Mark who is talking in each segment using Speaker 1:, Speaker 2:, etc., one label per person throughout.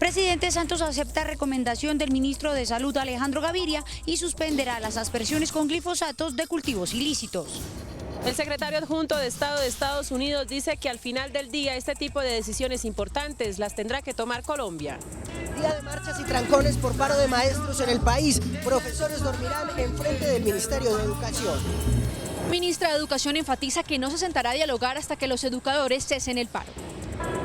Speaker 1: Presidente Santos acepta recomendación del ministro de Salud Alejandro Gaviria y suspenderá las aspersiones con glifosatos de cultivos ilícitos.
Speaker 2: El secretario adjunto de Estado de Estados Unidos dice que al final del día este tipo de decisiones importantes las tendrá que tomar Colombia.
Speaker 3: Día de marchas y trancones por paro de maestros en el país. Profesores dormirán enfrente del Ministerio de Educación.
Speaker 4: Ministra de Educación enfatiza que no se sentará a dialogar hasta que los educadores cesen el paro.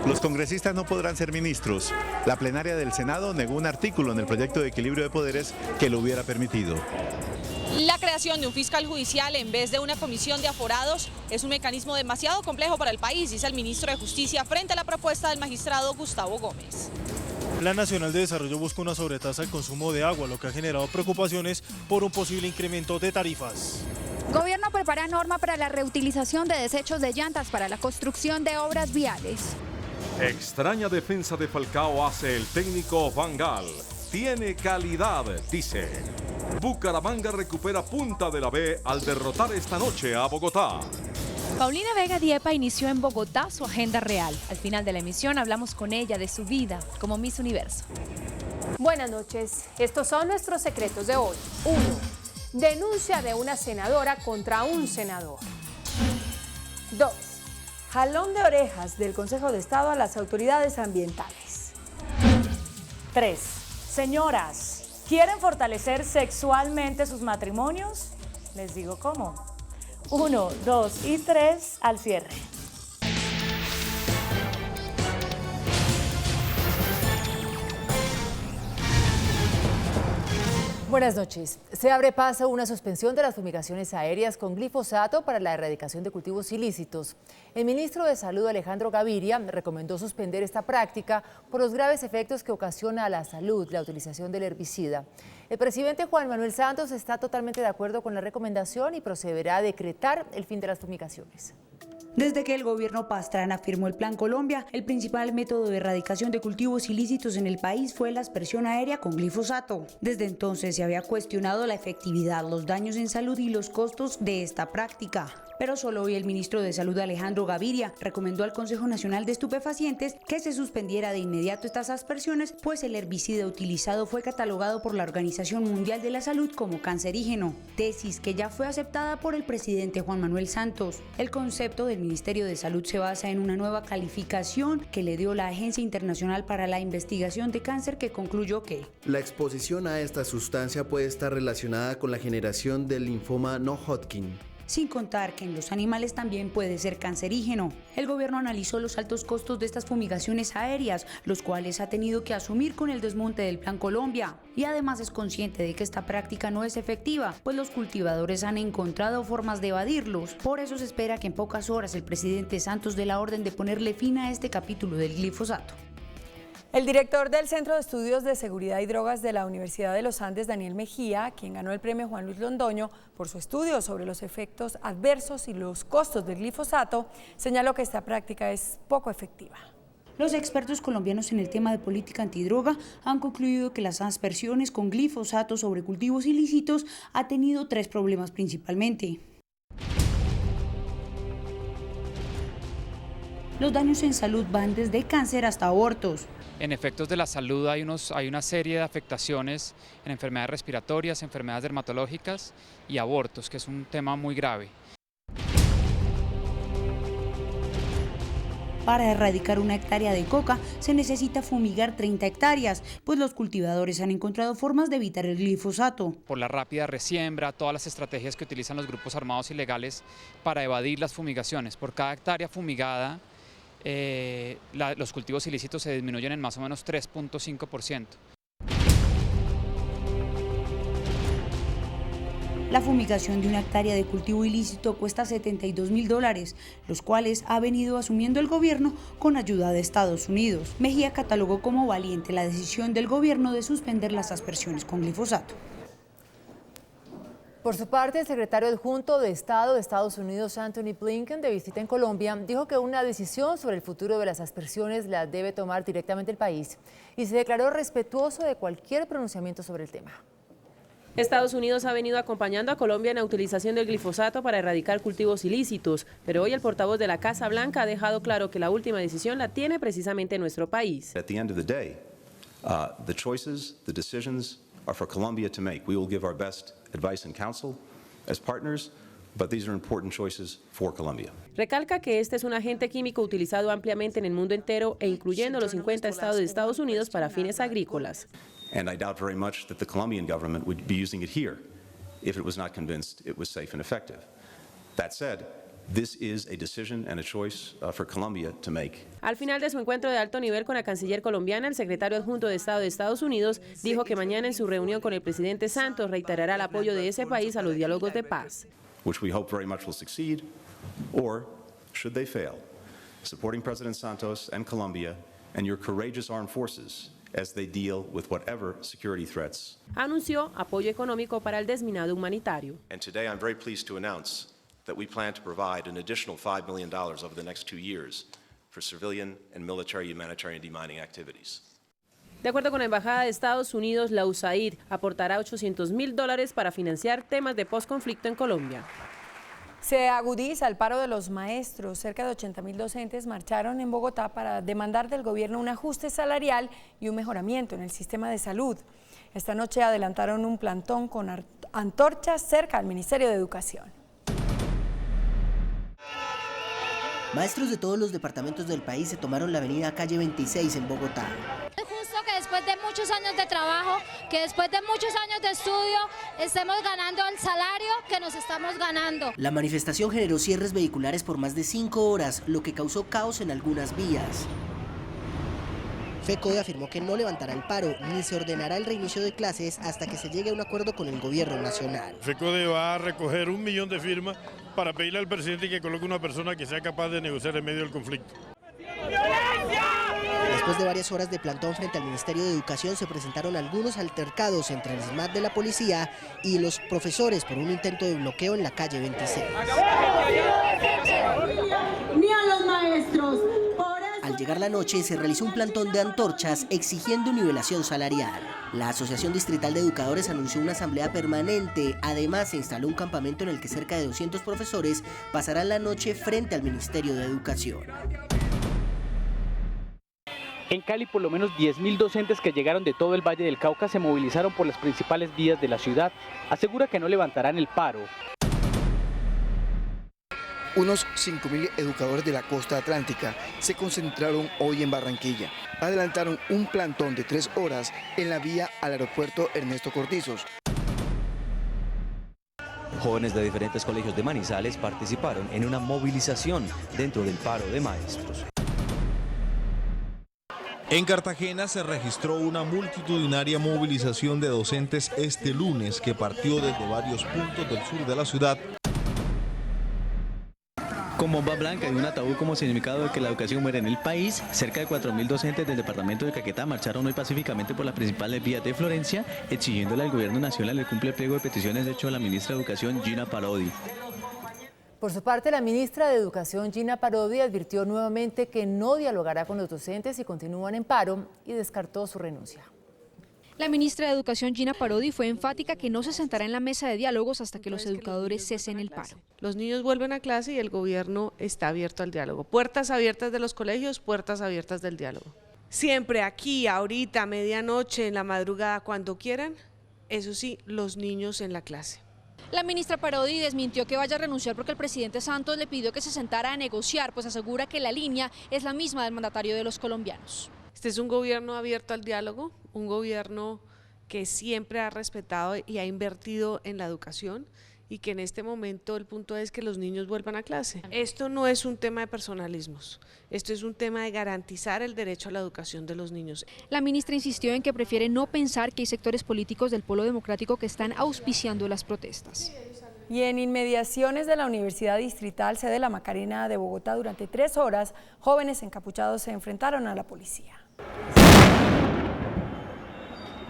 Speaker 5: Los congresistas no podrán ser ministros. La plenaria del Senado negó un artículo en el proyecto de equilibrio de poderes que lo hubiera permitido.
Speaker 6: La creación de un fiscal judicial en vez de una comisión de aforados es un mecanismo demasiado complejo para el país, dice el ministro de Justicia frente a la propuesta del magistrado Gustavo Gómez.
Speaker 7: El Plan Nacional de Desarrollo busca una sobretasa al consumo de agua, lo que ha generado preocupaciones por un posible incremento de tarifas.
Speaker 4: Gobierno prepara norma para la reutilización de desechos de llantas para la construcción de obras viales.
Speaker 8: Extraña defensa de Falcao hace el técnico Van Gaal. Tiene calidad, dice. Bucaramanga recupera punta de la B al derrotar esta noche a Bogotá.
Speaker 9: Paulina Vega Diepa inició en Bogotá su agenda real. Al final de la emisión hablamos con ella de su vida como Miss Universo.
Speaker 10: Buenas noches. Estos son nuestros secretos de hoy. 1. Denuncia de una senadora contra un senador. 2. Jalón de orejas del Consejo de Estado a las autoridades ambientales. 3. Señoras, ¿quieren fortalecer sexualmente sus matrimonios? Les digo cómo. 1, 2 y 3 al cierre.
Speaker 11: Buenas noches. Se abre paso a una suspensión de las fumigaciones aéreas con glifosato para la erradicación de cultivos ilícitos. El ministro de Salud Alejandro Gaviria recomendó suspender esta práctica por los graves efectos que ocasiona a la salud la utilización del herbicida. El presidente Juan Manuel Santos está totalmente de acuerdo con la recomendación y procederá a decretar el fin de las fumigaciones.
Speaker 12: Desde que el gobierno Pastrana firmó el Plan Colombia, el principal método de erradicación de cultivos ilícitos en el país fue la aspersión aérea con glifosato. Desde entonces se había cuestionado la efectividad, los daños en salud y los costos de esta práctica. Pero solo hoy el ministro de Salud Alejandro Gaviria recomendó al Consejo Nacional de Estupefacientes que se suspendiera de inmediato estas aspersiones, pues el herbicida utilizado fue catalogado por la Organización Mundial de la Salud como cancerígeno, tesis que ya fue aceptada por el presidente Juan Manuel Santos. El concepto del Ministerio de Salud se basa en una nueva calificación que le dio la Agencia Internacional para la Investigación de Cáncer, que concluyó que
Speaker 13: la exposición a esta sustancia puede estar relacionada con la generación del linfoma no-Hodgkin.
Speaker 12: Sin contar que en los animales también puede ser cancerígeno. El gobierno analizó los altos costos de estas fumigaciones aéreas, los cuales ha tenido que asumir con el desmonte del Plan Colombia. Y además es consciente de que esta práctica no es efectiva, pues los cultivadores han encontrado formas de evadirlos. Por eso se espera que en pocas horas el presidente Santos dé la orden de ponerle fin a este capítulo del glifosato.
Speaker 10: El director del Centro de Estudios de Seguridad y Drogas de la Universidad de los Andes, Daniel Mejía, quien ganó el premio Juan Luis Londoño por su estudio sobre los efectos adversos y los costos del glifosato, señaló que esta práctica es poco efectiva.
Speaker 12: Los expertos colombianos en el tema de política antidroga han concluido que las aspersiones con glifosato sobre cultivos ilícitos ha tenido 3 problemas principalmente. Los daños en salud van desde cáncer hasta abortos.
Speaker 14: En efectos de la salud hay una serie de afectaciones en enfermedades respiratorias, enfermedades dermatológicas y abortos, que es un tema muy grave.
Speaker 12: Para erradicar 1 hectárea de coca se necesita fumigar 30 hectáreas, pues los cultivadores han encontrado formas de evitar el glifosato.
Speaker 14: Por la rápida resiembra, todas las estrategias que utilizan los grupos armados ilegales para evadir las fumigaciones. Por cada hectárea fumigada, los cultivos ilícitos se disminuyen en más o menos 3.5%.
Speaker 12: La fumigación de 1 hectárea de cultivo ilícito cuesta $72.000, los cuales ha venido asumiendo el gobierno con ayuda de Estados Unidos. Mejía catalogó como valiente la decisión del gobierno de suspender las aspersiones con glifosato.
Speaker 11: Por su parte, el secretario adjunto de Estado de Estados Unidos, Anthony Blinken, de visita en Colombia, dijo que una decisión sobre el futuro de las aspersiones la debe tomar directamente el país y se declaró respetuoso de cualquier pronunciamiento sobre el tema.
Speaker 2: Estados Unidos ha venido acompañando a Colombia en la utilización del glifosato para erradicar cultivos ilícitos, pero hoy el portavoz de la Casa Blanca ha dejado claro que la última decisión la tiene precisamente nuestro país.
Speaker 15: The choices, the decisions are for Colombia to make. We will give our best advice and counsel as partners, but these are important choices for Colombia.
Speaker 2: Recalca que este es un agente químico utilizado ampliamente en el mundo entero e incluyendo los 50 estados de Estados Unidos para fines agrícolas.
Speaker 15: And I doubt very much that the Colombian government would be using it here if it was not convinced it was safe and effective. That said, this is a decision and a choice for Colombia to make.
Speaker 2: Al final de su encuentro de alto nivel con la canciller colombiana, el secretario adjunto de Estado de Estados Unidos dijo que mañana en su reunión con el presidente Santos reiterará el apoyo de ese país a los diálogos de paz.
Speaker 15: Which we hope very much will succeed, or, should they fail, supporting President Santos and Colombia and your courageous armed forces as they deal with whatever security threats.
Speaker 2: Anunció apoyo económico para el desminado humanitario.
Speaker 16: And today I'm very pleased to announce that we plan to provide an additional $5 million over the next 2 years for civilian and military humanitarian demining activities.
Speaker 2: De acuerdo con la Embajada de Estados Unidos, la USAID aportará $800.000 para financiar temas de posconflicto en Colombia.
Speaker 10: Se agudiza el paro de los maestros. Cerca de 80.000 docentes marcharon en Bogotá para demandar del gobierno un ajuste salarial y un mejoramiento en el sistema de salud. Esta noche adelantaron un plantón con antorchas cerca al Ministerio de Educación.
Speaker 3: Maestros de todos los departamentos del país se tomaron la avenida Calle 26 en Bogotá.
Speaker 17: Es justo que después de muchos años de trabajo, que después de muchos años de estudio, estemos ganando el salario que nos estamos ganando.
Speaker 3: La manifestación generó cierres vehiculares por más de 5 horas, lo que causó caos en algunas vías. FECODE afirmó que no levantará el paro ni se ordenará el reinicio de clases hasta que se llegue a un acuerdo con el gobierno nacional.
Speaker 18: FECODE va a recoger 1 millón de firmas para pedirle al presidente que coloque una persona que sea capaz de negociar en medio del conflicto.
Speaker 3: Después de varias horas de plantón frente al Ministerio de Educación se presentaron algunos altercados entre el SMAT de la policía y los profesores por un intento de bloqueo en la calle 26.
Speaker 19: Ni a los maestros.
Speaker 3: Al llegar la noche se realizó un plantón de antorchas exigiendo nivelación salarial. La Asociación Distrital de Educadores anunció una asamblea permanente. Además se instaló un campamento en el que cerca de 200 profesores pasarán la noche frente al Ministerio de Educación.
Speaker 20: En Cali, por lo menos 10.000 docentes que llegaron de todo el Valle del Cauca se movilizaron por las principales vías de la ciudad. Asegura que no levantarán el paro.
Speaker 21: Unos 5.000 educadores de la costa atlántica se concentraron hoy en Barranquilla. Adelantaron un plantón de 3 horas en la vía al aeropuerto Ernesto Cortizos.
Speaker 22: Jóvenes de diferentes colegios de Manizales participaron en una movilización dentro del paro de maestros.
Speaker 23: En Cartagena se registró una multitudinaria movilización de docentes este lunes que partió desde varios puntos del sur de la ciudad.
Speaker 24: Con bomba blanca y un ataúd como significado de que la educación muere en el país, cerca de 4.000 docentes del departamento de Caquetá marcharon hoy pacíficamente por las principales vías de Florencia, exigiéndole al gobierno nacional el cumple pliego de peticiones hecho a la ministra de Educación, Gina Parodi.
Speaker 11: Por su parte, la ministra de Educación, Gina Parodi, advirtió nuevamente que no dialogará con los docentes si continúan en paro y descartó su renuncia.
Speaker 25: La ministra de Educación, Gina Parodi, fue enfática que no se sentará en la mesa de diálogos hasta que los educadores cesen el paro.
Speaker 26: Los niños vuelven a clase y el gobierno está abierto al diálogo. Puertas abiertas de los colegios, puertas abiertas del diálogo. Siempre aquí, ahorita, medianoche, en la madrugada, cuando quieran, eso sí, los niños en la clase.
Speaker 25: La ministra Parodi desmintió que vaya a renunciar porque el presidente Santos le pidió que se sentara a negociar, pues asegura que la línea es la misma del mandatario de los colombianos.
Speaker 26: Este es un gobierno abierto al diálogo, un gobierno que siempre ha respetado y ha invertido en la educación y que en este momento el punto es que los niños vuelvan a clase. Esto no es un tema de personalismos, esto es un tema de garantizar el derecho a la educación de los niños.
Speaker 25: La ministra insistió en que prefiere no pensar que hay sectores políticos del Polo Democrático que están auspiciando las protestas.
Speaker 10: Y en inmediaciones de la Universidad Distrital, sede La Macarena de Bogotá, durante 3 horas, jóvenes encapuchados se enfrentaron a la policía.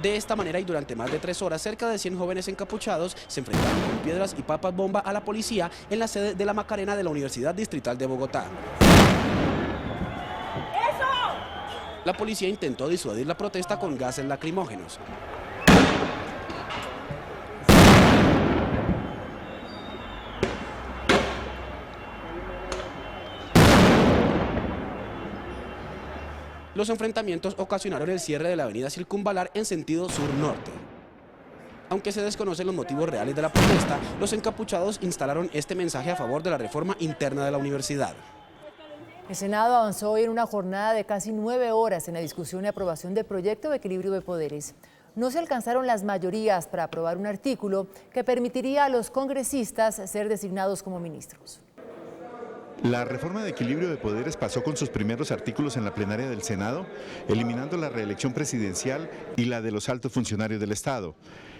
Speaker 27: De esta manera y durante más de 3 horas, cerca de 100 jóvenes encapuchados se enfrentaron con piedras y papas bomba a la policía en la sede de La Macarena de la Universidad Distrital de Bogotá. La policía intentó disuadir la protesta con gases lacrimógenos. Los enfrentamientos ocasionaron el cierre de la avenida Circunvalar en sentido sur-norte. Aunque se desconocen los motivos reales de la protesta, los encapuchados instalaron este mensaje a favor de la reforma interna de la universidad.
Speaker 11: El Senado avanzó hoy en una jornada de casi 9 horas en la discusión y aprobación del proyecto de equilibrio de poderes. No se alcanzaron las mayorías para aprobar un artículo que permitiría a los congresistas ser designados como ministros.
Speaker 1: La reforma de equilibrio de poderes pasó con sus primeros artículos en la plenaria del Senado, eliminando la reelección presidencial y la de los altos funcionarios del Estado,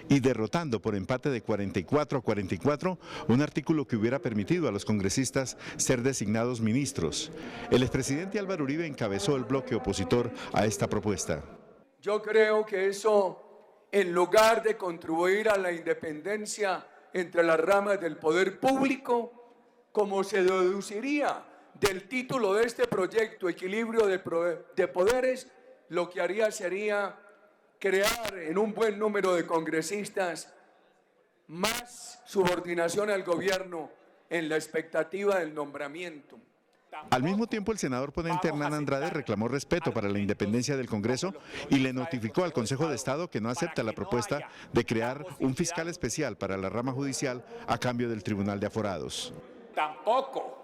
Speaker 1: y derrotando por empate de 44 a 44 un artículo que hubiera permitido a los congresistas ser designados ministros. El expresidente Álvaro Uribe encabezó el bloque opositor a esta propuesta.
Speaker 4: Yo creo que eso, en lugar de contribuir a la independencia entre las ramas del poder público, como se deduciría del título de este proyecto, equilibrio de poderes, lo que haría sería crear en un buen número de congresistas más subordinación al gobierno en la expectativa del nombramiento.
Speaker 1: Al mismo tiempo, el senador ponente Hernán Andrade reclamó respeto para la independencia del Congreso y le notificó al Consejo de Estado que no acepta la propuesta de crear un fiscal especial para la rama judicial a cambio del Tribunal de Aforados.
Speaker 5: Tampoco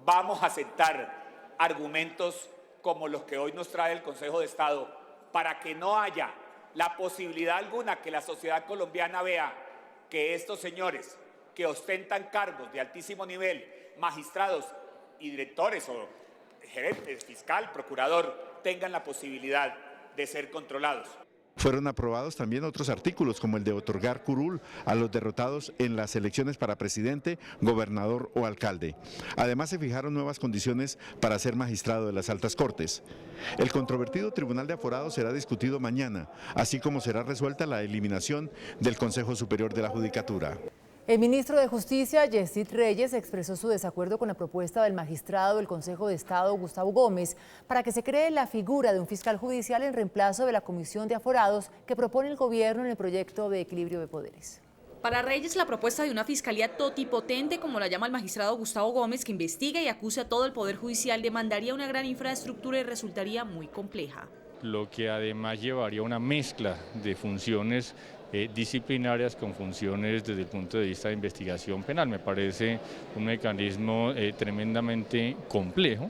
Speaker 5: vamos a aceptar argumentos como los que hoy nos trae el Consejo de Estado para que no haya la posibilidad alguna que la sociedad colombiana vea que estos señores que ostentan cargos de altísimo nivel, magistrados y directores o gerentes, fiscal, procurador, tengan la posibilidad de ser controlados.
Speaker 1: Fueron aprobados también otros artículos como el de otorgar curul a los derrotados en las elecciones para presidente, gobernador o alcalde. Además se fijaron nuevas condiciones para ser magistrado de las altas cortes. El controvertido Tribunal de Aforados será discutido mañana, así como será resuelta la eliminación del Consejo Superior de la Judicatura.
Speaker 11: El ministro de Justicia, Yesid Reyes, expresó su desacuerdo con la propuesta del magistrado del Consejo de Estado, Gustavo Gómez, para que se cree la figura de un fiscal judicial en reemplazo de la Comisión de Aforados que propone el gobierno en el proyecto de equilibrio de poderes.
Speaker 6: Para Reyes, la propuesta de una fiscalía totipotente, como la llama el magistrado Gustavo Gómez, que investiga y acusa a todo el Poder Judicial, demandaría una gran infraestructura y resultaría muy compleja.
Speaker 7: Lo que además llevaría a una mezcla de funciones disciplinarias con funciones desde el punto de vista de investigación penal. Me parece un mecanismo tremendamente complejo.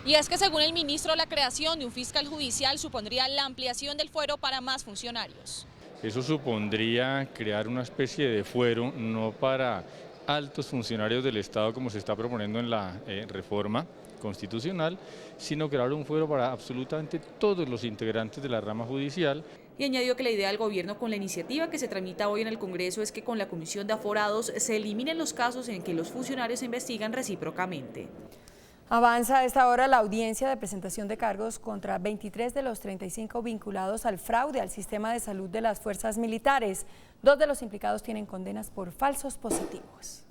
Speaker 6: Y es que según el ministro, la creación de un fiscal judicial supondría la ampliación del fuero para más funcionarios.
Speaker 7: Eso supondría crear una especie de fuero, no para altos funcionarios del Estado como se está proponiendo en la reforma constitucional, sino crear un fuero para absolutamente todos los integrantes de la rama judicial.
Speaker 6: Y añadió que la idea del gobierno con la iniciativa que se tramita hoy en el Congreso es que con la Comisión de Aforados se eliminen los casos en que los funcionarios se investigan recíprocamente.
Speaker 10: Avanza a esta hora la audiencia de presentación de cargos contra 23 de los 35 vinculados al fraude al sistema de salud de las fuerzas militares. 2 de los implicados tienen condenas por falsos positivos.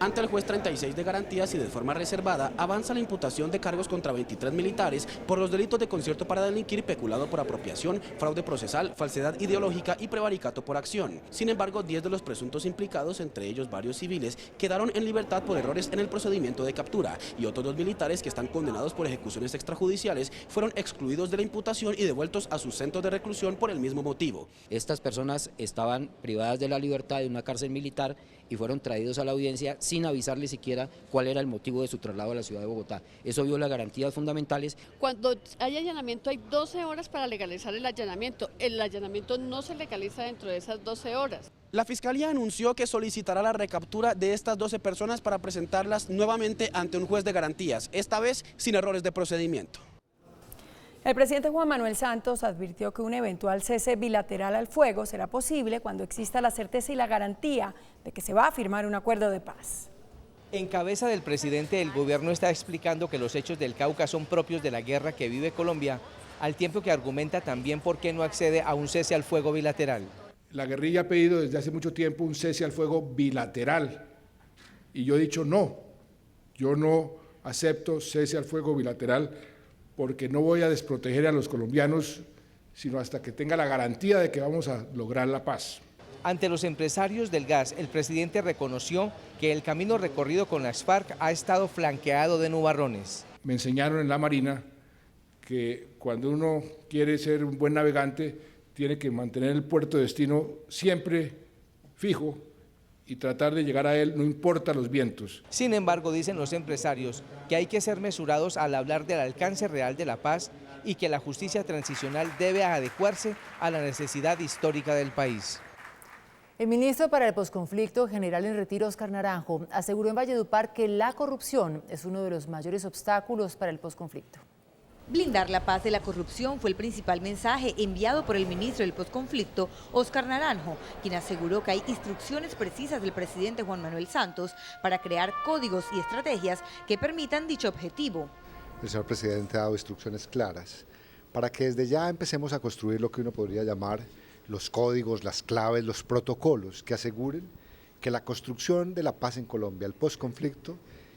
Speaker 27: Ante el juez 36 de garantías y de forma reservada, avanza la imputación de cargos contra 23 militares por los delitos de concierto para delinquir, peculado por apropiación, fraude procesal, falsedad ideológica y prevaricato por acción. Sin embargo, 10 de los presuntos implicados, entre ellos varios civiles, quedaron en libertad por errores en el procedimiento de captura y otros 2 militares que están condenados por ejecuciones extrajudiciales fueron excluidos de la imputación y devueltos a sus centros de reclusión por el mismo motivo.
Speaker 8: Estas personas estaban privadas de la libertad de una cárcel militar y fueron traídos a la audiencia sin avisarles siquiera cuál era el motivo de su traslado a la ciudad de Bogotá. Eso viola garantías fundamentales.
Speaker 9: Cuando hay allanamiento hay 12 horas para legalizar el allanamiento. El allanamiento no se legaliza dentro de esas 12 horas.
Speaker 27: La Fiscalía anunció que solicitará la recaptura de estas 12 personas para presentarlas nuevamente ante un juez de garantías, esta vez sin errores de procedimiento.
Speaker 10: El presidente Juan Manuel Santos advirtió que un eventual cese bilateral al fuego será posible cuando exista la certeza y la garantía de que se va a firmar un acuerdo de paz.
Speaker 28: En cabeza del presidente, el gobierno está explicando que los hechos del Cauca son propios de la guerra que vive Colombia, al tiempo que argumenta también por qué no accede a un cese al fuego bilateral.
Speaker 29: La guerrilla ha pedido desde hace mucho tiempo un cese al fuego bilateral y yo he dicho no, yo no acepto cese al fuego bilateral porque no voy a desproteger a los colombianos sino hasta que tenga la garantía de que vamos a lograr la paz.
Speaker 28: Ante los empresarios del gas, el presidente reconoció que el camino recorrido con las FARC ha estado flanqueado de nubarrones.
Speaker 29: Me enseñaron en la Marina que cuando uno quiere ser un buen navegante tiene que mantener el puerto de destino siempre fijo y tratar de llegar a él no importa los vientos.
Speaker 28: Sin embargo, dicen los empresarios que hay que ser mesurados al hablar del alcance real de la paz y que la justicia transicional debe adecuarse a la necesidad histórica del país.
Speaker 11: El ministro para el posconflicto, general en retiro Óscar Naranjo, aseguró en Valledupar que la corrupción es uno de los mayores obstáculos para el posconflicto.
Speaker 2: Blindar la paz de la corrupción fue el principal mensaje enviado por el ministro del posconflicto, Óscar Naranjo, quien aseguró que hay instrucciones precisas del presidente Juan Manuel Santos para crear códigos y estrategias que permitan dicho objetivo.
Speaker 12: El señor presidente ha dado instrucciones claras para que desde ya empecemos a construir lo que uno podría llamar los códigos, las claves, los protocolos que aseguren que la construcción de la paz en Colombia, el posconflicto,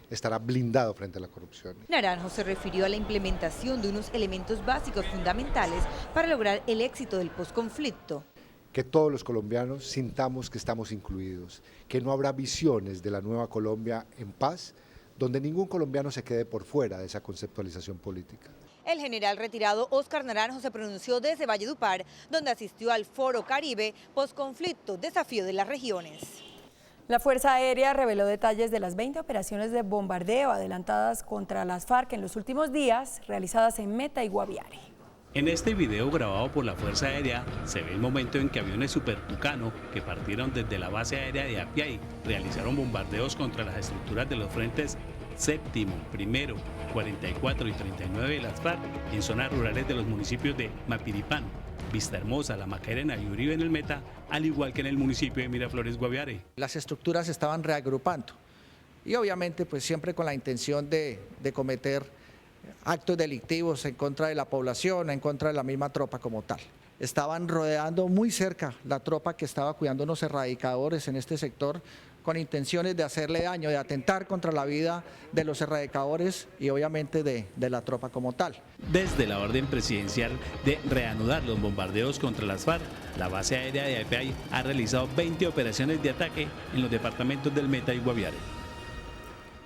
Speaker 12: estará blindado frente a la corrupción.
Speaker 2: Naranjo se refirió a la implementación de unos elementos básicos fundamentales para lograr el éxito del posconflicto.
Speaker 12: Que todos los colombianos sintamos que estamos incluidos, que no habrá visiones de la nueva Colombia en paz, donde ningún colombiano se quede por fuera de esa conceptualización política.
Speaker 2: El general retirado Óscar Naranjo se pronunció desde Valledupar, donde asistió al Foro Caribe Posconflicto, Desafío de las Regiones.
Speaker 13: La Fuerza Aérea reveló detalles de las 20 operaciones de bombardeo adelantadas contra las FARC en los últimos días, realizadas en Meta y Guaviare.
Speaker 14: En este video grabado por la Fuerza Aérea se ve el momento en que aviones Super Tucano que partieron desde la base aérea de Apiay realizaron bombardeos contra las estructuras de los frentes séptimo, primero, 44 y 39 de las FARC en zonas rurales de los municipios de Mapiripán, Vista Hermosa, La Macarena y Uribe en el Meta, al igual que en el municipio de Miraflores, Guaviare.
Speaker 15: Las estructuras se estaban reagrupando y obviamente pues siempre con la intención de cometer actos delictivos en contra de la población, en contra de la misma tropa como tal. Estaban rodeando muy cerca la tropa que estaba cuidando unos erradicadores en este sector con intenciones de hacerle daño, de atentar contra la vida de los erradicadores y obviamente de la tropa como tal.
Speaker 14: Desde la orden presidencial de reanudar los bombardeos contra las FARC, la base aérea de Apiay ha realizado 20 operaciones de ataque en los departamentos del Meta y Guaviare.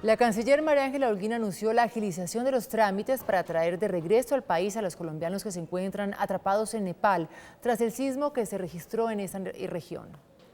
Speaker 11: La canciller María Ángela Holguín anunció la agilización de los trámites para traer de regreso al país a los colombianos que se encuentran atrapados en Nepal tras el sismo que se registró en esa región.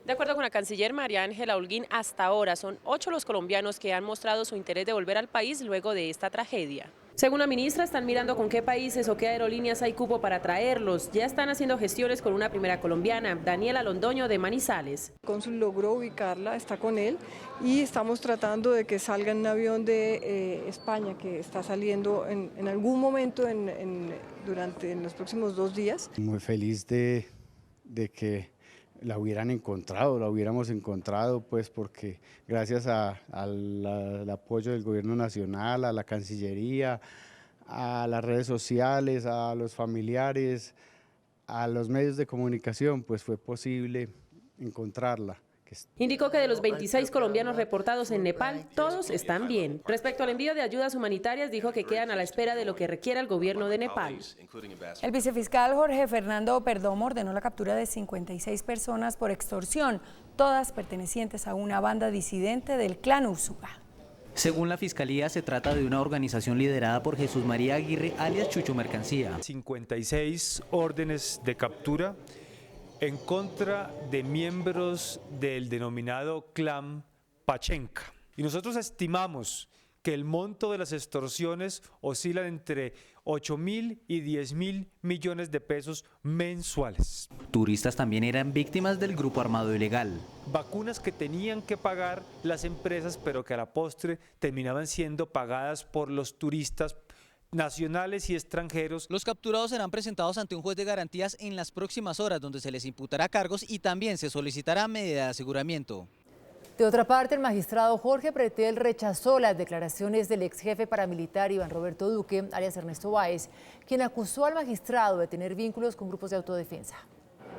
Speaker 16: De acuerdo con la canciller María Ángela Holguín, hasta ahora son 8 los colombianos que han mostrado su interés de volver al país luego de esta tragedia. Según la ministra, están mirando con qué países o qué aerolíneas hay cupo para traerlos. Ya están haciendo gestiones con una primera colombiana, Daniela Londoño de Manizales.
Speaker 17: El cónsul logró ubicarla, está con él y estamos tratando de que salga en un avión de España que está saliendo en algún momento durante los próximos 2 días.
Speaker 18: Muy feliz de que la hubiéramos encontrado, pues porque gracias al apoyo del gobierno nacional, a la Cancillería, a las redes sociales, a los familiares, a los medios de comunicación, pues fue posible encontrarla.
Speaker 16: Indicó que de los 26 colombianos reportados en Nepal, todos están bien. Respecto al envío de ayudas humanitarias, dijo que quedan a la espera de lo que requiera el gobierno de Nepal.
Speaker 13: El vicefiscal Jorge Fernando Perdomo ordenó la captura de 56 personas por extorsión, todas pertenecientes a una banda disidente del clan Úrsula.
Speaker 19: Según la Fiscalía, se trata de una organización liderada por Jesús María Aguirre, alias Chucho Mercancía.
Speaker 30: 56 órdenes de captura en contra de miembros del denominado clan Pachenca. Y nosotros estimamos que el monto de las extorsiones oscila entre 8.000 y 10.000 millones de pesos mensuales.
Speaker 19: Turistas también eran víctimas del grupo armado ilegal.
Speaker 30: Vacunas que tenían que pagar las empresas, pero que a la postre terminaban siendo pagadas por los turistas nacionales y extranjeros.
Speaker 19: Los capturados serán presentados ante un juez de garantías en las próximas horas, donde se les imputará cargos y también se solicitará medida de aseguramiento.
Speaker 11: De otra parte, el magistrado Jorge Pretel rechazó las declaraciones del ex jefe paramilitar Iván Roberto Duque, alias Ernesto Báez, quien acusó al magistrado de tener vínculos con grupos de autodefensa.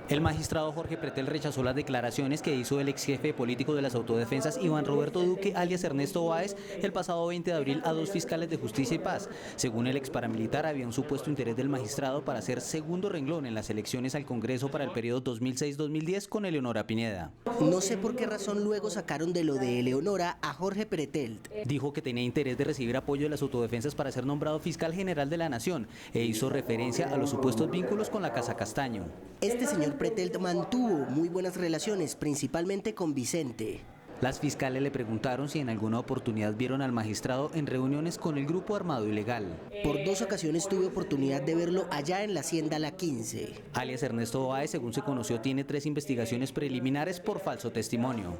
Speaker 19: El magistrado Jorge Pretel rechazó las declaraciones que hizo el ex jefe político de las autodefensas Iván Roberto Duque, alias Ernesto Báez, el pasado 20 de abril a 2 fiscales de Justicia y Paz. Según el ex paramilitar, había un supuesto interés del magistrado para ser segundo renglón en las elecciones al Congreso para el periodo 2006-2010 con Eleonora Pineda.
Speaker 3: No sé por qué razón luego sacaron de lo de Eleonora a Jorge Pretel.
Speaker 19: Dijo que tenía interés de recibir apoyo de las autodefensas para ser nombrado fiscal general de la Nación e hizo referencia a los supuestos vínculos con la Casa Castaño.
Speaker 3: Este señor Pretel mantuvo muy buenas relaciones, principalmente con Vicente.
Speaker 19: Las fiscales le preguntaron si en alguna oportunidad vieron al magistrado en reuniones con el grupo armado ilegal.
Speaker 3: Por 2 ocasiones tuve oportunidad de verlo allá en la Hacienda La 15.
Speaker 19: Alias Ernesto Báez, según se conoció, tiene 3 investigaciones preliminares por falso testimonio.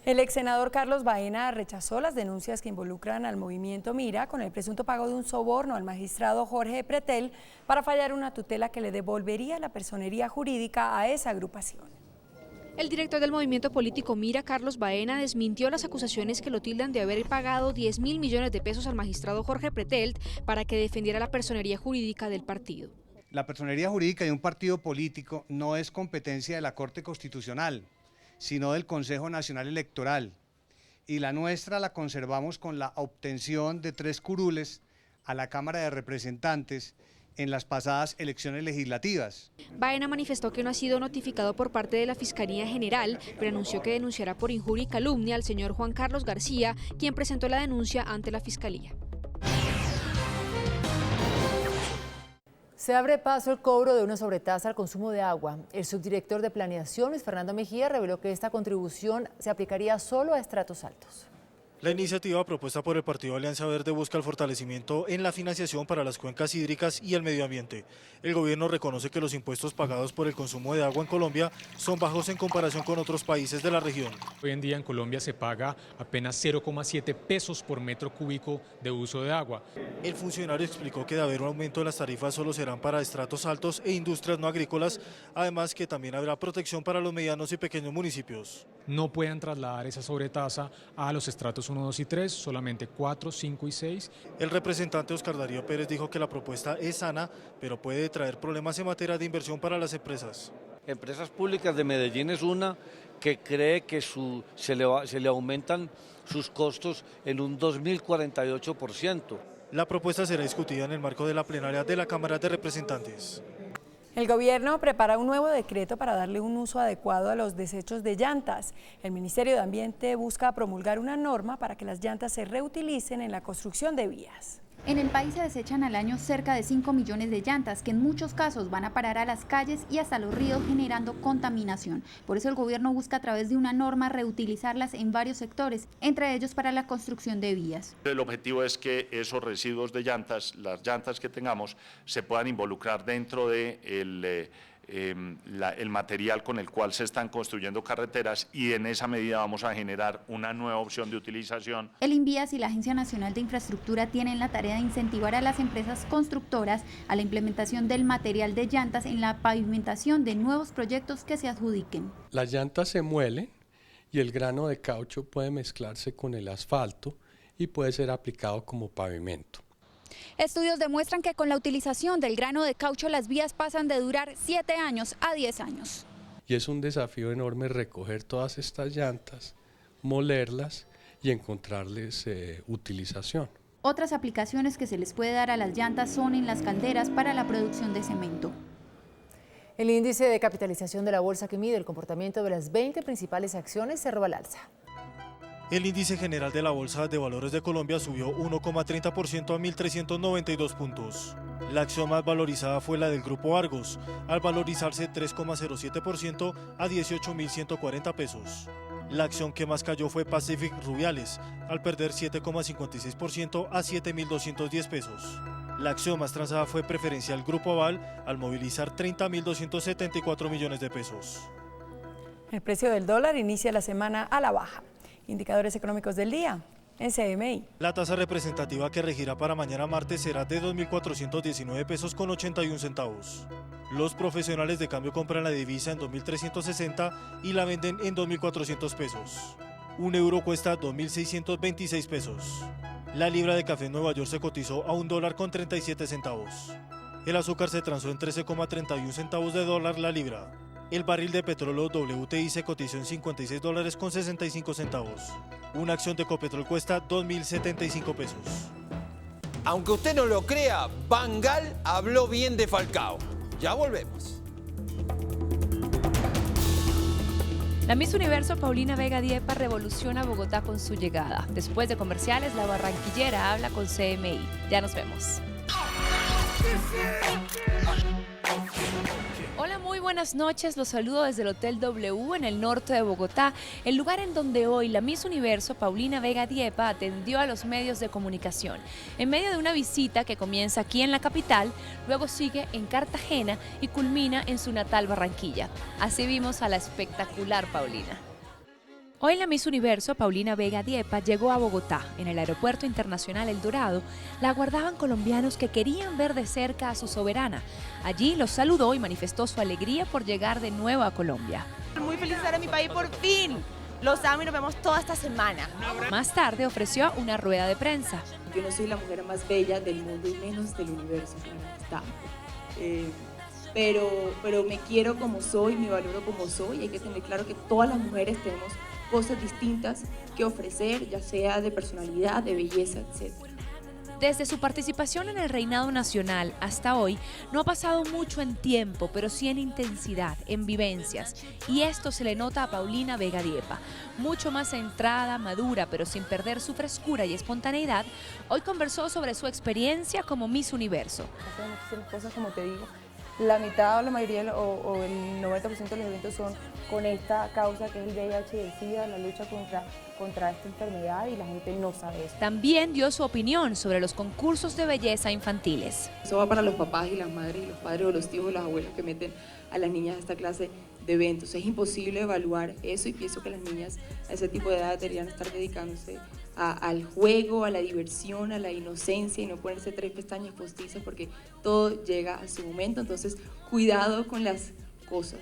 Speaker 13: El ex senador Carlos Baena rechazó las denuncias que involucran al movimiento Mira con el presunto pago de un soborno al magistrado Jorge Pretel para fallar una tutela que le devolvería la personería jurídica a esa agrupación.
Speaker 4: El director del movimiento político Mira, Carlos Baena, desmintió las acusaciones que lo tildan de haber pagado 10.000 millones de pesos al magistrado Jorge Pretel para que defendiera la personería jurídica del partido.
Speaker 5: La personería jurídica de un partido político no es competencia de la Corte Constitucional, sino del Consejo Nacional Electoral, y la nuestra la conservamos con la obtención de 3 curules a la Cámara de Representantes en las pasadas elecciones legislativas.
Speaker 4: Baena manifestó que no ha sido notificado por parte de la Fiscalía General, pero anunció que denunciará por injuria y calumnia al señor Juan Carlos García, quien presentó la denuncia ante la Fiscalía.
Speaker 11: Se abre paso el cobro de una sobretasa al consumo de agua. El subdirector de Planeación, Luis Fernando Mejía, reveló que esta contribución se aplicaría solo a estratos altos.
Speaker 20: La iniciativa propuesta por el Partido Alianza Verde busca el fortalecimiento en la financiación para las cuencas hídricas y el medio ambiente. El gobierno reconoce que los impuestos pagados por el consumo de agua en Colombia son bajos en comparación con otros países de la región.
Speaker 21: Hoy en día en Colombia se paga apenas 0,7 pesos por metro cúbico de uso de agua.
Speaker 20: El funcionario explicó que de haber un aumento de las tarifas solo serán para estratos altos e industrias no agrícolas, además que también habrá protección para los medianos y pequeños municipios.
Speaker 21: No puedan trasladar esa sobretasa a los estratos 1, 2 y 3, solamente 4, 5 y 6.
Speaker 20: El representante Oscar Darío Pérez dijo que la propuesta es sana, pero puede traer problemas en materia de inversión para las empresas.
Speaker 22: Empresas Públicas de Medellín es una que cree que se le aumentan sus costos en un 2048%.
Speaker 20: La propuesta será discutida en el marco de la plenaria de la Cámara de Representantes.
Speaker 13: El gobierno prepara un nuevo decreto para darle un uso adecuado a los desechos de llantas. El Ministerio de Ambiente busca promulgar una norma para que las llantas se reutilicen en la construcción de vías.
Speaker 23: En el país se desechan al año cerca de 5 millones de llantas, que en muchos casos van a parar a las calles y hasta los ríos generando contaminación. Por eso el gobierno busca a través de una norma reutilizarlas en varios sectores, entre ellos para la construcción de vías.
Speaker 24: El objetivo es que esos residuos de llantas, las llantas que tengamos, se puedan involucrar dentro de el material con el cual se están construyendo carreteras, y en esa medida vamos a generar una nueva opción de utilización.
Speaker 23: El INVIAS y la Agencia Nacional de Infraestructura tienen la tarea de incentivar a las empresas constructoras a la implementación del material de llantas en la pavimentación de nuevos proyectos que se adjudiquen.
Speaker 25: Las llantas se muelen y el grano de caucho puede mezclarse con el asfalto y puede ser aplicado como pavimento.
Speaker 23: Estudios demuestran que con la utilización del grano de caucho las vías pasan de durar 7 años a 10 años.
Speaker 25: Y es un desafío enorme recoger todas estas llantas, molerlas y encontrarles utilización.
Speaker 23: Otras aplicaciones que se les puede dar a las llantas son en las calderas para la producción de cemento.
Speaker 11: El índice de capitalización de la bolsa, que mide el comportamiento de las 20 principales acciones, cerró al alza.
Speaker 20: El índice general de la Bolsa de Valores de Colombia subió 1,30% a 1.392 puntos. La acción más valorizada fue la del Grupo Argos, al valorizarse 3,07% a 18.140 pesos. La acción que más cayó fue Pacific Rubiales, al perder 7,56% a 7.210 pesos. La acción más transada fue Preferencial Grupo Aval, al movilizar 30.274 millones de pesos.
Speaker 13: El precio del dólar inicia la semana a la baja. Indicadores económicos del día en CMI.
Speaker 20: La tasa representativa que regirá para mañana martes será de 2.419 pesos con 81 centavos. Los profesionales de cambio compran la divisa en 2.360 y la venden en 2.400 pesos. Un euro cuesta 2.626 pesos. La libra de café en Nueva York se cotizó a $1.37. El azúcar se transó en 13,31 centavos de dólar la libra. El barril de petróleo WTI se cotizó en $56.65. Una acción de Ecopetrol cuesta 2.075 pesos.
Speaker 1: Aunque usted no lo crea, Van Gaal habló bien de Falcao. Ya volvemos.
Speaker 6: La Miss Universo Paulina Vega Diepa revoluciona Bogotá con su llegada. Después de comerciales, la barranquillera habla con CMI. Ya nos vemos. Hola, muy buenas noches. Los saludo desde el Hotel W en el norte de Bogotá, el lugar en donde hoy la Miss Universo Paulina Vega Diepa atendió a los medios de comunicación. En medio de una visita que comienza aquí en la capital, luego sigue en Cartagena y culmina en su natal Barranquilla. Así vimos a la espectacular Paulina. Hoy la Miss Universo Paulina Vega Diepa llegó a Bogotá. En el Aeropuerto Internacional El Dorado la aguardaban colombianos que querían ver de cerca a su soberana. Allí los saludó y manifestó su alegría por llegar de nuevo a Colombia.
Speaker 7: Muy feliz de estar en mi país por fin. Los amo y nos vemos toda esta semana.
Speaker 6: Más tarde ofreció una rueda de prensa.
Speaker 8: Yo no soy la mujer más bella del mundo y menos del universo. Pero me quiero como soy, me valoro como soy. Hay que tener claro que todas las mujeres tenemos cosas distintas que ofrecer, ya sea de personalidad, de belleza, etc.
Speaker 6: Desde su participación en el Reinado Nacional hasta hoy, no ha pasado mucho en tiempo, pero sí en intensidad, en vivencias. Y esto se le nota a Paulina Vega Diepa. Mucho más centrada, madura, pero sin perder su frescura y espontaneidad, hoy conversó sobre su experiencia como Miss Universo.
Speaker 8: Hacemos muchísimas cosas, como te digo. La mitad o la mayoría o el 90% de los eventos son con esta causa que es el VIH y el SIDA, la lucha contra esta enfermedad, y la gente no sabe eso.
Speaker 6: También dio su opinión sobre los concursos de belleza infantiles.
Speaker 8: Eso va para los papás y las madres y los padres o los tíos o las abuelas que meten a las niñas a esta clase de eventos. Es imposible evaluar eso y pienso que las niñas a ese tipo de edad deberían estar dedicándose al juego, a la diversión, a la inocencia y no ponerse 3 pestañas postizas porque todo llega a su momento. Entonces, cuidado con las cosas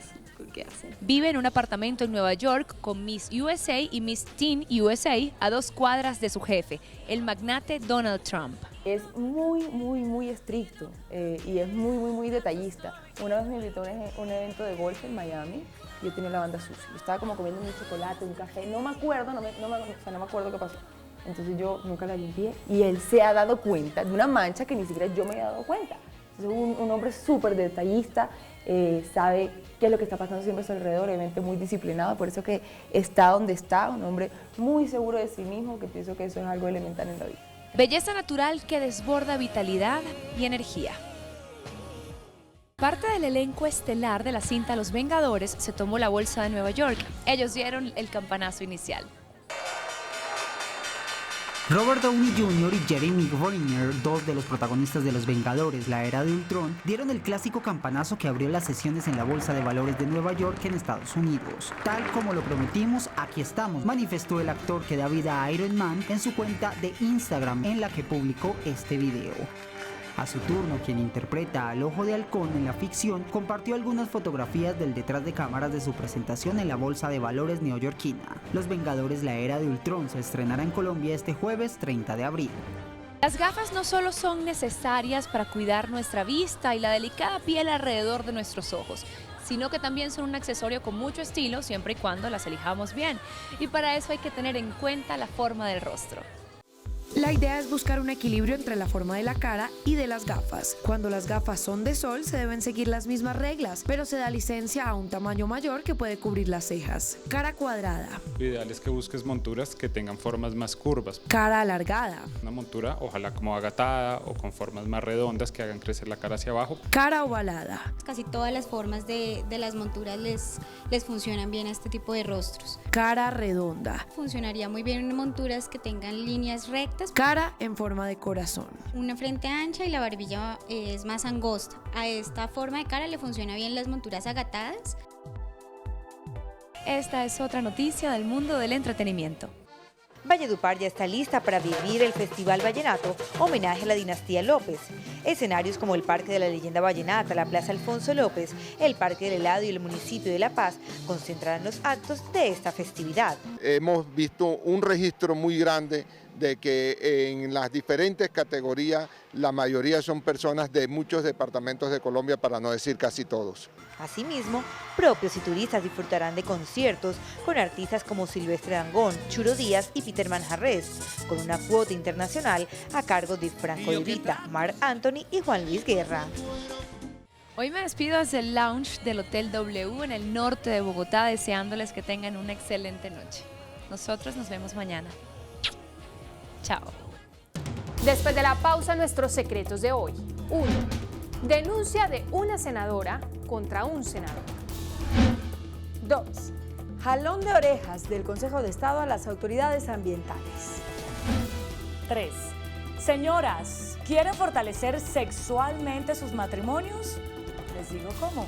Speaker 8: que hacen.
Speaker 6: Vive en un apartamento en Nueva York con Miss USA y Miss Teen USA a 2 cuadras de su jefe, el magnate Donald Trump.
Speaker 8: Es muy estricto y es muy detallista. Una vez me invitó a un evento de golf en Miami. Yo tenía la banda sucia. Yo estaba como comiendo un chocolate, un café, no me acuerdo, no me acuerdo qué pasó. Entonces yo nunca la limpié y él se ha dado cuenta de una mancha que ni siquiera yo me he dado cuenta. Es un hombre súper detallista, sabe qué es lo que está pasando siempre a su alrededor, obviamente muy disciplinado, por eso que está donde está, un hombre muy seguro de sí mismo, que pienso que eso es algo elemental en la vida.
Speaker 6: Belleza natural que desborda vitalidad y energía. Parte del elenco estelar de la cinta Los Vengadores se tomó la bolsa de Nueva York. Ellos dieron el campanazo inicial.
Speaker 19: Robert Downey Jr. y Jeremy Renner, 2 de los protagonistas de Los Vengadores, la Era de Ultron, dieron el clásico campanazo que abrió las sesiones en la Bolsa de Valores de Nueva York en Estados Unidos. Tal como lo prometimos, aquí estamos, manifestó el actor que da vida a Iron Man en su cuenta de Instagram, en la que publicó este video. A su turno, quien interpreta al Ojo de Halcón en la ficción, compartió algunas fotografías del detrás de cámaras de su presentación en la Bolsa de Valores neoyorquina. Los Vengadores, la Era de Ultron se estrenará en Colombia este jueves 30 de abril.
Speaker 6: Las gafas no solo son necesarias para cuidar nuestra vista y la delicada piel alrededor de nuestros ojos, sino que también son un accesorio con mucho estilo siempre y cuando las elijamos bien. Y para eso hay que tener en cuenta la forma del rostro.
Speaker 9: La idea es buscar un equilibrio entre la forma de la cara y de las gafas. Cuando las gafas son de sol se deben seguir las mismas reglas, pero se da licencia a un tamaño mayor que puede cubrir las cejas. Cara cuadrada.
Speaker 10: Lo ideal es que busques monturas que tengan formas más curvas.
Speaker 9: Cara alargada.
Speaker 10: Una montura ojalá como agatada o con formas más redondas que hagan crecer la cara hacia abajo.
Speaker 9: Cara ovalada.
Speaker 26: Casi todas las formas de las monturas les funcionan bien a este tipo de rostros.
Speaker 9: Cara redonda.
Speaker 26: Funcionaría muy bien en monturas que tengan líneas rectas.
Speaker 9: Cara en forma de corazón.
Speaker 26: Una frente ancha y la barbilla es más angosta. A esta forma de cara le funciona bien las monturas agatadas.
Speaker 6: Esta es otra noticia del mundo del entretenimiento.
Speaker 2: Valledupar ya está lista para vivir el Festival Vallenato, homenaje a la dinastía López. Escenarios como el Parque de la Leyenda Vallenata, la Plaza Alfonso López, el Parque del Helado y el municipio de La Paz concentrarán los actos de esta festividad.
Speaker 27: Hemos visto un registro muy grande
Speaker 12: de que en las diferentes categorías la mayoría son personas de muchos departamentos de Colombia, para no decir casi todos.
Speaker 2: Asimismo, propios y turistas disfrutarán de conciertos con artistas como Silvestre Dangond, Churo Díaz y Peter Manjarrés, con una cuota internacional a cargo de Franco De Vita, Marc Anthony y Juan Luis Guerra.
Speaker 6: Hoy me despido desde el lounge del Hotel W en el norte de Bogotá, deseándoles que tengan una excelente noche. Nosotros nos vemos mañana. Chao.
Speaker 14: Después de la pausa, nuestros secretos de hoy. 1. Denuncia de una senadora contra un senador.
Speaker 13: 2. Jalón de orejas del Consejo de Estado a las autoridades ambientales.
Speaker 15: 3. Señoras, ¿quieren fortalecer sexualmente sus matrimonios? Les digo cómo.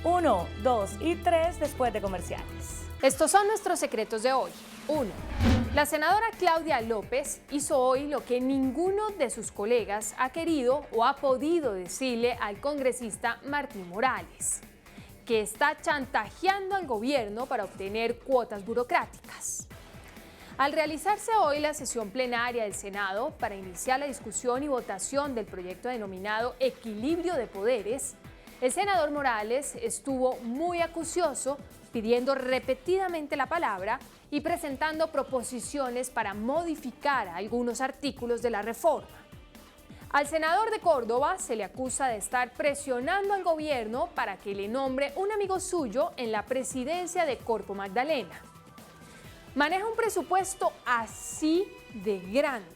Speaker 15: 1, 2 y 3 después de comerciales.
Speaker 14: Estos son nuestros secretos de hoy. 1. La senadora Claudia López hizo hoy lo que ninguno de sus colegas ha querido o ha podido decirle al congresista Martín Morales, que está chantajeando al gobierno para obtener cuotas burocráticas. Al realizarse hoy la sesión plenaria del Senado para iniciar la discusión y votación del proyecto denominado Equilibrio de Poderes, el senador Morales estuvo muy acucioso, pidiendo repetidamente la palabra y presentando proposiciones para modificar algunos artículos de la reforma. Al senador de Córdoba se le acusa de estar presionando al gobierno para que le nombre un amigo suyo en la presidencia de Corpo Magdalena. Maneja un presupuesto así de grande.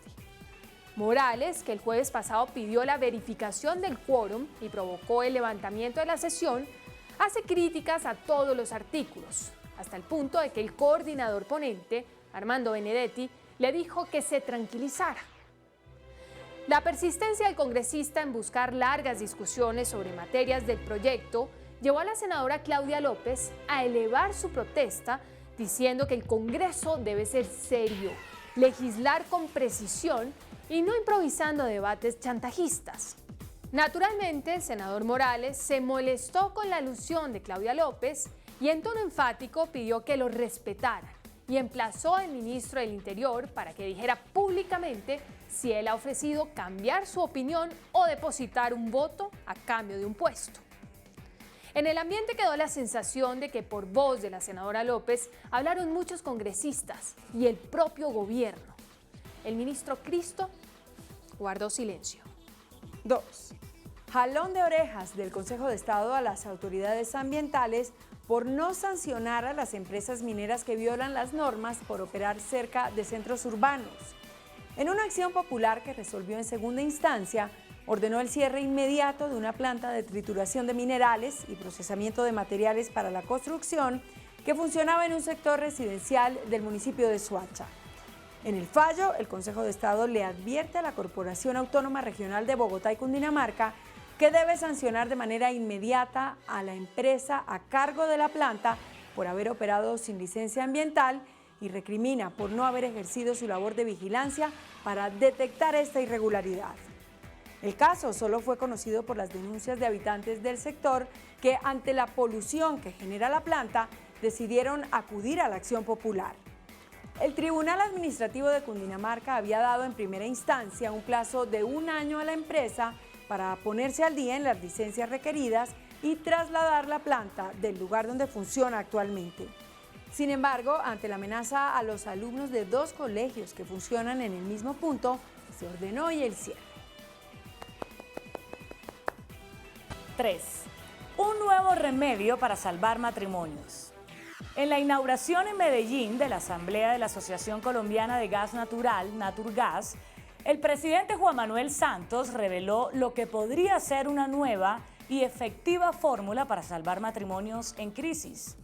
Speaker 14: Morales, que el jueves pasado pidió la verificación del quórum y provocó el levantamiento de la sesión, hace críticas a todos los artículos, hasta el punto de que el coordinador ponente, Armando Benedetti, le dijo que se tranquilizara. La persistencia del congresista en buscar largas discusiones sobre materias del proyecto llevó a la senadora Claudia López a elevar su protesta diciendo que el Congreso debe ser serio, legislar con precisión y no improvisando debates chantajistas. Naturalmente, el senador Morales se molestó con la alusión de Claudia López y en tono enfático pidió que lo respetaran y emplazó al ministro del Interior para que dijera públicamente si él ha ofrecido cambiar su opinión o depositar un voto a cambio de un puesto. En el ambiente quedó la sensación de que por voz de la senadora López hablaron muchos congresistas y el propio gobierno. El ministro Cristo guardó silencio.
Speaker 13: 2. Jalón de orejas del Consejo de Estado a las autoridades ambientales por no sancionar a las empresas mineras que violan las normas por operar cerca de centros urbanos. En una acción popular que resolvió en segunda instancia, ordenó el cierre inmediato de una planta de trituración de minerales y procesamiento de materiales para la construcción que funcionaba en un sector residencial del municipio de Soacha. En el fallo, el Consejo de Estado le advierte a la Corporación Autónoma Regional de Bogotá y Cundinamarca que debe sancionar de manera inmediata a la empresa a cargo de la planta por haber operado sin licencia ambiental y recrimina por no haber ejercido su labor de vigilancia para detectar esta irregularidad. El caso solo fue conocido por las denuncias de habitantes del sector que, ante la polución que genera la planta, decidieron acudir a la acción popular. El Tribunal Administrativo de Cundinamarca había dado en primera instancia un plazo de 1 año a la empresa para ponerse al día en las licencias requeridas y trasladar la planta del lugar donde funciona actualmente. Sin embargo, ante la amenaza a los alumnos de 2 colegios que funcionan en el mismo punto, se ordenó hoy el cierre.
Speaker 15: 3. Un nuevo remedio para salvar matrimonios. En la inauguración en Medellín de la Asamblea de la Asociación Colombiana de Gas Natural, Naturgas, el presidente Juan Manuel Santos reveló lo que podría ser una nueva y efectiva fórmula para salvar matrimonios en crisis.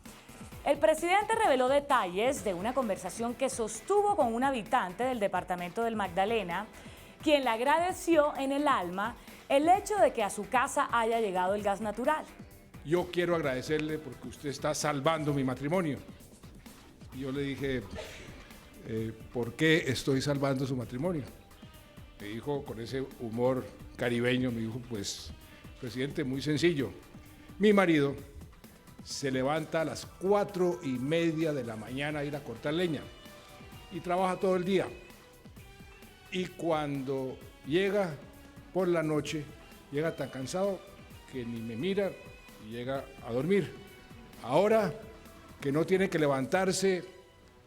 Speaker 15: El presidente reveló detalles de una conversación que sostuvo con un habitante del departamento del Magdalena, quien le agradeció en el alma el hecho de que a su casa haya llegado el gas natural.
Speaker 16: Yo quiero agradecerle porque usted está salvando mi matrimonio. Y yo le dije, ¿por qué estoy salvando su matrimonio? Me dijo con ese humor caribeño, me dijo, pues, presidente, muy sencillo. Mi marido se levanta a las 4:30 de la mañana a ir a cortar leña y trabaja todo el día. y cuando llega por la noche, llega tan cansado que ni me mira y llega a dormir. Ahora que no tiene que levantarse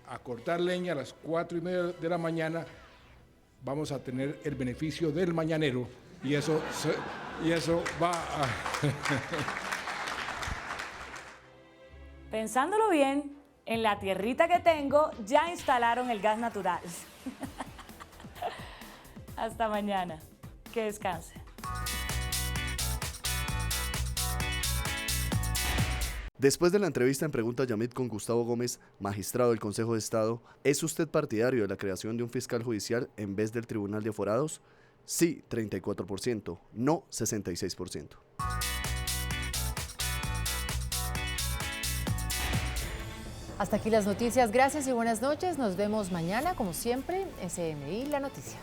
Speaker 16: a cortar leña a las 4:30 de la mañana, vamos a tener el beneficio del mañanero y eso va a...
Speaker 15: Pensándolo bien, en la tierrita que tengo ya instalaron el gas natural. Hasta mañana. Que descanse.
Speaker 3: Después de la entrevista en Pregunta Yamit con Gustavo Gómez, magistrado del Consejo de Estado, ¿es usted partidario de la creación de un fiscal judicial en vez del Tribunal de Aforados? Sí, 34%, no 66%.
Speaker 11: Hasta aquí las noticias. Gracias y buenas noches. Nos vemos mañana, como siempre, en CMI La Noticia.